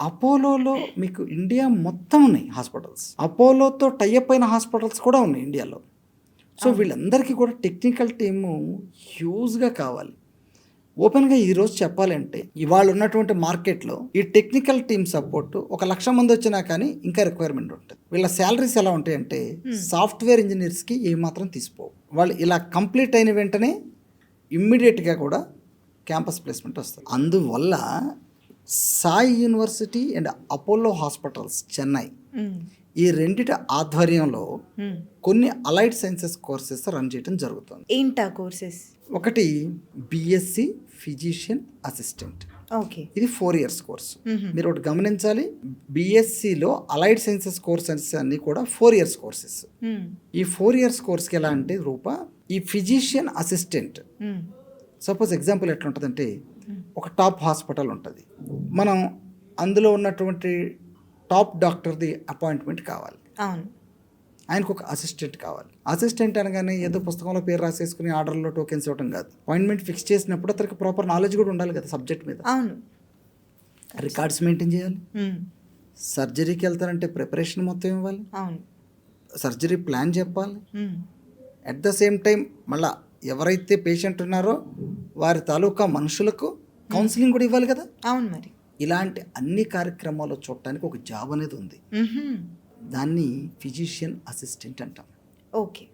అపోలోలో మీకు ఇండియా మొత్తం ఉన్నాయి హాస్పిటల్స్. అపోలోతో టైఅప్ అయిన హాస్పిటల్స్ కూడా ఉన్నాయి ఇండియాలో. సో వీళ్ళందరికీ కూడా టెక్నికల్ టీము హ్యూజ్గా కావాలి. ఓపెన్గా ఈరోజు చెప్పాలంటే ఇవాళ ఉన్నటువంటి మార్కెట్లో ఈ టెక్నికల్ టీమ్ సపోర్ట్ 1,00,000 మంది వచ్చినా కానీ ఇంకా రిక్వైర్మెంట్ ఉంటుంది. వీళ్ళ శాలరీస్ ఎలా ఉంటాయంటే సాఫ్ట్వేర్ ఇంజనీర్స్కి ఏమాత్రం తీసిపోవు. వాళ్ళు ఇలా కంప్లీట్ అయిన వెంటనే ఇమ్మీడియట్గా కూడా క్యాంపస్ ప్లేస్మెంట్ వస్తుంది. అందువల్ల Sai university and Apollo hospitals Chennai ఈ రెండిటి ఆధ్వర్యంలో కొన్ని అలైడ్ సైన్సెస్ కోర్సెస్ రన్ చేయడం జరుగుతుంది. ఏంటా కోర్సెస్? ఒకటి బిఎస్సి ఫిజిషియన్ అసిస్టెంట్. ఓకే, ఇది 4 years కోర్స్. మీరు ఒకటి గమనించాలి, బిఎస్సిలో అలైడ్ సైన్సెస్ కోర్సెస్ అన్ని కూడా 4 years కోర్సెస్. ఈ 4 years కోర్స్కి ఎలా అంటే ఈ ఫిజిషియన్ అసిస్టెంట్ సపోజ్ ఎగ్జాంపుల్ ఎట్లా ఉంటుందంటే ఒక టాప్ హాస్పిటల్ ఉంటుంది, మనం అందులో ఉన్నటువంటి టాప్ డాక్టర్ది అపాయింట్మెంట్ కావాలి, అవును, ఆయనకు ఒక అసిస్టెంట్ కావాలి. అసిస్టెంట్ అనగానే ఏదో పుస్తకంలో పేరు రాసేసుకుని ఆర్డర్లో టోకెన్స్ ఇవ్వడం కాదు. అపాయింట్మెంట్ ఫిక్స్ చేసినప్పుడు అతనికి ప్రాపర్ నాలెడ్జ్ కూడా ఉండాలి కదా సబ్జెక్ట్ మీద. అవును, రికార్డ్స్ మెయింటైన్ చేయాలి. సర్జరీకి వెళ్తారంటే ప్రిపరేషన్ మొత్తం ఇవ్వాలి, అవును, సర్జరీ ప్లాన్ చెప్పాలి. అట్ ద సేమ్ టైం మళ్ళీ ఎవరైతే పేషెంట్ ఉన్నారో వారి తాలూకా మనుషులకు కౌన్సిలింగ్ కూడా ఇవ్వాలి కదా. అవును, మరి ఇలాంటి అన్ని కార్యక్రమాలు చూడటానికి ఒక జాబ్ అనేది ఉంది. దాన్ని ఫిజిషియన్ అసిస్టెంట్ అంటాం. ఓకే.